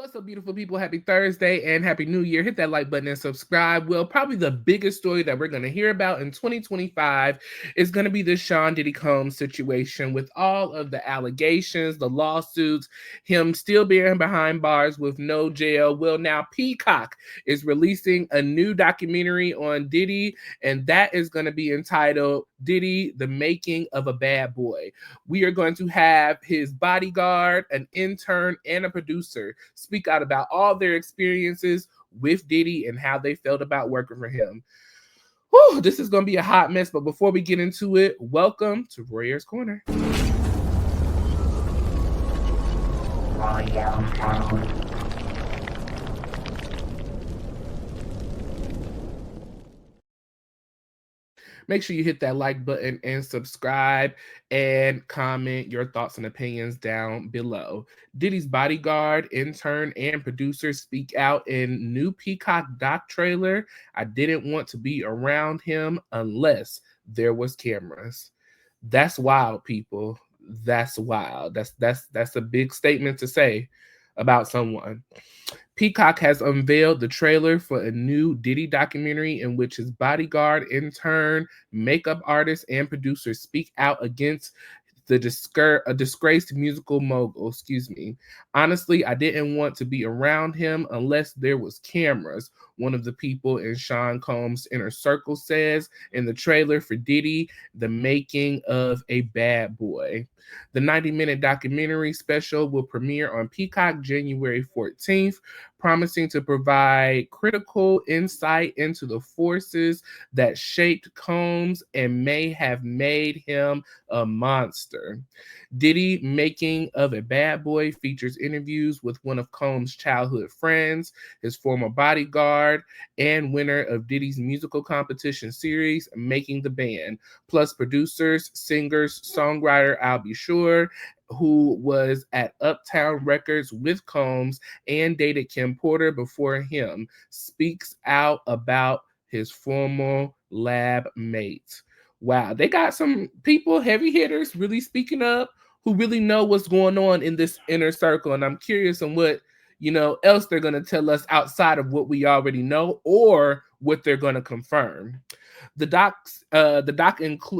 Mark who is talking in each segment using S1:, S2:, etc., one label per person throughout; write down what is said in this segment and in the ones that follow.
S1: What's up, beautiful people? Happy Thursday and Happy New Year. Hit that like button and subscribe. Well, probably the biggest story that we're going to hear about in 2025 is going to be this Sean Diddy Combs situation with all of the allegations, the lawsuits, him still being behind bars with no jail. Well, now Peacock is releasing a new documentary on Diddy, and that is going to be entitled Diddy, the Making of a Bad Boy. We are going to have his bodyguard, an intern, and a producer speak out about all their experiences with Diddy and how they felt about working for him. Whew, this is going to be a hot mess, but before we get into it, welcome to Royer's Corner. Make sure you hit that like button and subscribe and comment your thoughts and opinions down below. Diddy's bodyguard, intern, and producer speak out in new Peacock doc trailer. I didn't want to be around him unless there was cameras. That's wild, people. That's wild. That's a big statement to say about someone. Peacock has unveiled the trailer for a new Diddy documentary in which his bodyguard, intern, makeup artist, and producer speak out against a disgraced musical mogul. Honestly, I didn't want to be around him unless there was cameras. One of the people in Sean Combs' inner circle says in the trailer for Diddy, the Making of a Bad Boy. The 90-minute documentary special will premiere on Peacock January 14th, promising to provide critical insight into the forces that shaped Combs and may have made him a monster. Diddy, Making of a Bad Boy, features interviews with one of Combs' childhood friends, his former bodyguard, and winner of Diddy's musical competition series, Making the Band, plus producers, singers, songwriter I'll Be Sure, who was at Uptown Records with Combs and dated Kim Porter before him, speaks out about his former lab mate. Wow, they got some people, heavy hitters, really speaking up, who really know what's going on in this inner circle. And I'm curious on what, else they're going to tell us outside of what we already know or what they're going to confirm. The doc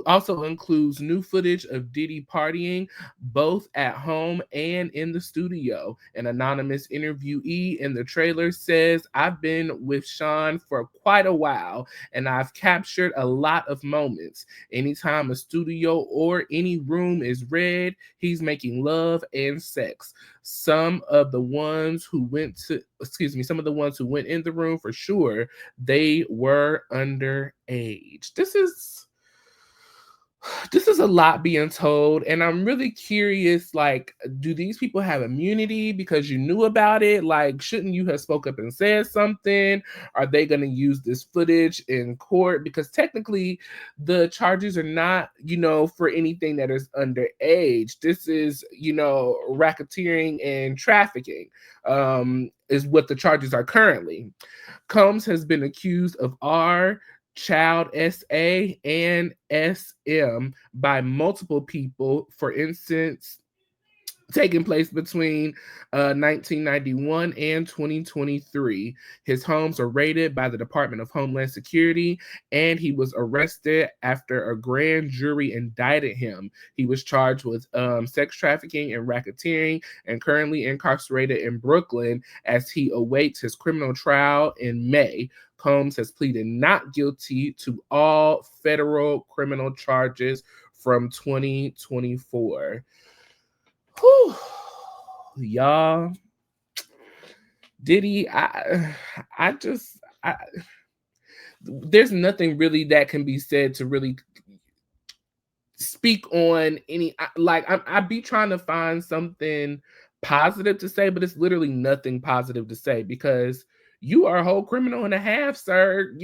S1: also includes new footage of Diddy partying, both at home and in the studio. An anonymous interviewee in the trailer says, "I've been with Sean for quite a while, and I've captured a lot of moments. Anytime a studio or any room is red, he's making love and sex. Some of the ones who went in the room for sure, they were underage." This is a lot being told, and I'm really curious, like, do these people have immunity because you knew about it? Like, shouldn't you have spoke up and said something? Are they going to use this footage in court? Because technically the charges are not, for anything that is underage. This is, racketeering and trafficking, is what the charges are currently. Combs has been accused of Child SA and SM by multiple people, for instance, taking place between 1991 and 2023. His homes are raided by the Department of Homeland Security, and he was arrested after a grand jury indicted him. He was charged with sex trafficking and racketeering and currently incarcerated in Brooklyn as he awaits his criminal trial in May. Combs has pleaded not guilty to all federal criminal charges from 2024. Whew. Y'all, Diddy, there's nothing really that can be said to really speak on any, I be trying to find something positive to say, but it's literally nothing positive to say because you are a whole criminal and a half, sir,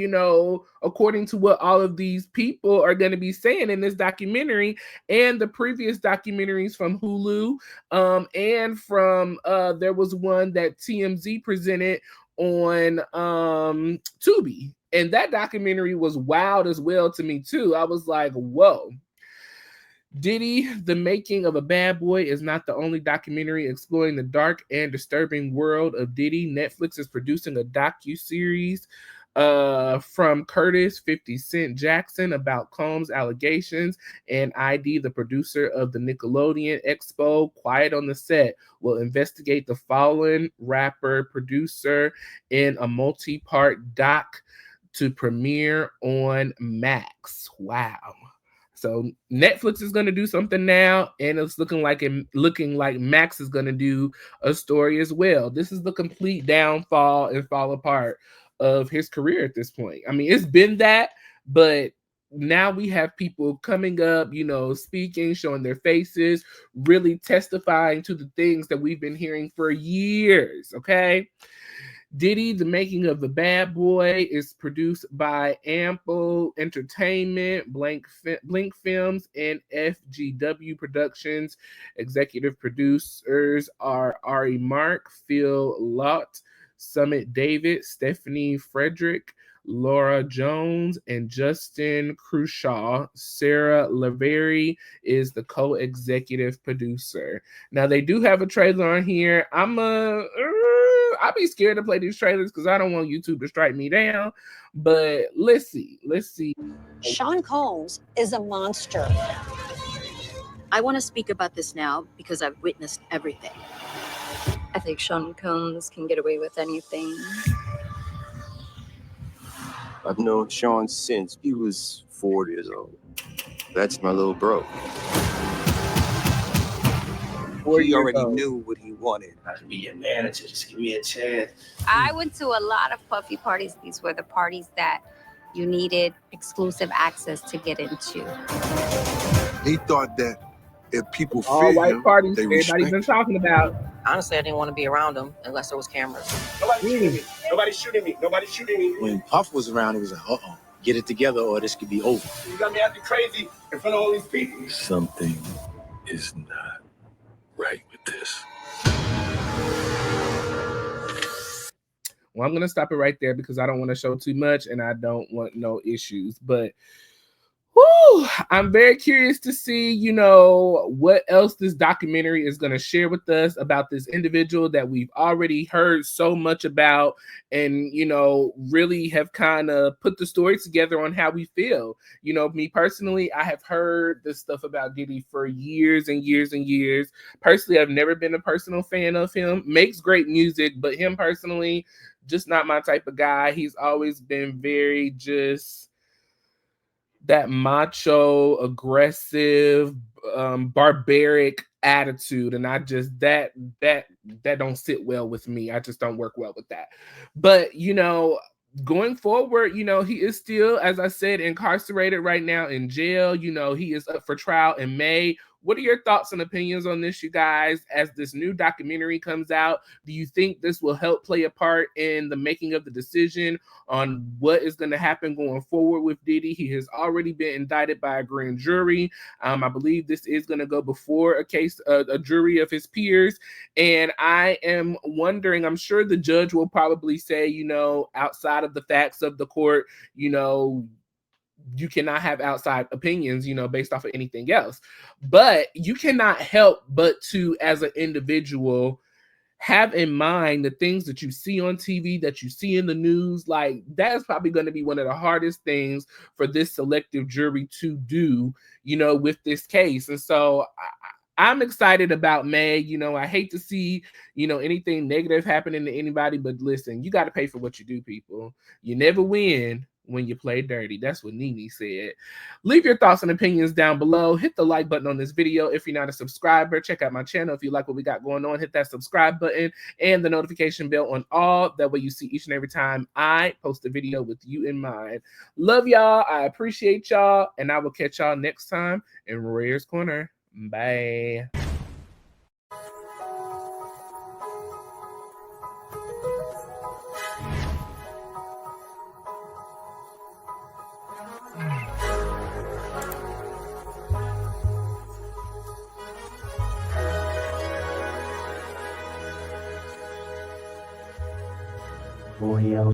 S1: according to what all of these people are going to be saying in this documentary and the previous documentaries from Hulu, and from there was one that TMZ presented on Tubi, and that documentary was wild as well to me too. I was like, whoa. Diddy, The Making of a Bad Boy is not the only documentary exploring the dark and disturbing world of Diddy. Netflix is producing a docu-series from Curtis 50 Cent Jackson about Combs' allegations, and ID, the producer of the Nickelodeon Expo Quiet on the Set, will investigate the fallen rapper producer in a multi-part doc to premiere on Max. Wow. So Netflix is going to do something now, and it's looking like Max is going to do a story as well. This is the complete downfall and fall apart of his career at this point. I mean, it's been that, but now we have people coming up, speaking, showing their faces, really testifying to the things that we've been hearing for years. Okay. Diddy, The Making of the Bad Boy is produced by Ample Entertainment, Blink Films, and FGW Productions. Executive producers are Ari Mark, Phil Lott, Summit David, Stephanie Frederick, Laura Jones, and Justin Crushaw. Sarah Lavery is the co-executive producer. Now they do have a trailer on here. I'll be scared to play these trailers because I don't want YouTube to strike me down. But let's see.
S2: Sean Combs is a monster.
S3: I want to speak about this now because I've witnessed everything.
S4: I think Sean Combs can get away with anything.
S5: I've known Sean since he was 4 years old. That's my little bro.
S6: He already knew what he wanted.
S7: I can be your manager. Just give me a chance.
S4: I went to a lot of puffy parties. These were the parties that you needed exclusive access to get into.
S6: He thought that if people
S1: All
S6: fear
S1: white
S6: him,
S1: parties
S6: they
S1: everybody's been
S6: respect
S1: talking about.
S3: Honestly, I didn't want to be around him unless there was cameras.
S7: Nobody's shooting me. Nobody's shooting me. Nobody's shooting me.
S8: When Puff was around, it was like, uh-oh, get it together or this could be over.
S7: You got me acting crazy in front of all these people.
S8: Something is not right with this.
S1: Well, I'm going to stop it right there because I don't want to show too much and I don't want no issues. But I'm very curious to see, what else this documentary is going to share with us about this individual that we've already heard so much about and, really have kind of put the story together on how we feel. Me personally, I have heard this stuff about Diddy for years and years and years. Personally, I've never been a personal fan of him. Makes great music, but him personally, just not my type of guy. He's always been very just that macho, aggressive, barbaric attitude, and I just that don't sit well with me. I just don't work well with that. But going forward, he is still, as I said, incarcerated right now in jail. He is up for trial in May. What are your thoughts and opinions on this, you guys, as this new documentary comes out? Do you think this will help play a part in the making of the decision on what is going to happen going forward with Diddy? He has already been indicted by a grand jury. I believe this is going to go before a jury of his peers. And I am wondering, I'm sure the judge will probably say, outside of the facts of the court, you cannot have outside opinions, based off of anything else. But you cannot help but to, as an individual, have in mind the things that you see on TV, that you see in the news. Like, that is probably going to be one of the hardest things for this selective jury to do, with this case. And so I'm excited about May. I hate to see, anything negative happening to anybody, but listen, you got to pay for what you do, people. You never win when you play dirty. That's what Nene said. Leave your thoughts and opinions down below. Hit the like button on this video. If you're not a subscriber, check out my channel. If you like what we got going on, hit that subscribe button and the notification bell on all. That way you see each and every time I post a video with you in mind. Love y'all. I appreciate y'all. And I will catch y'all next time in Warriors Corner. Bye.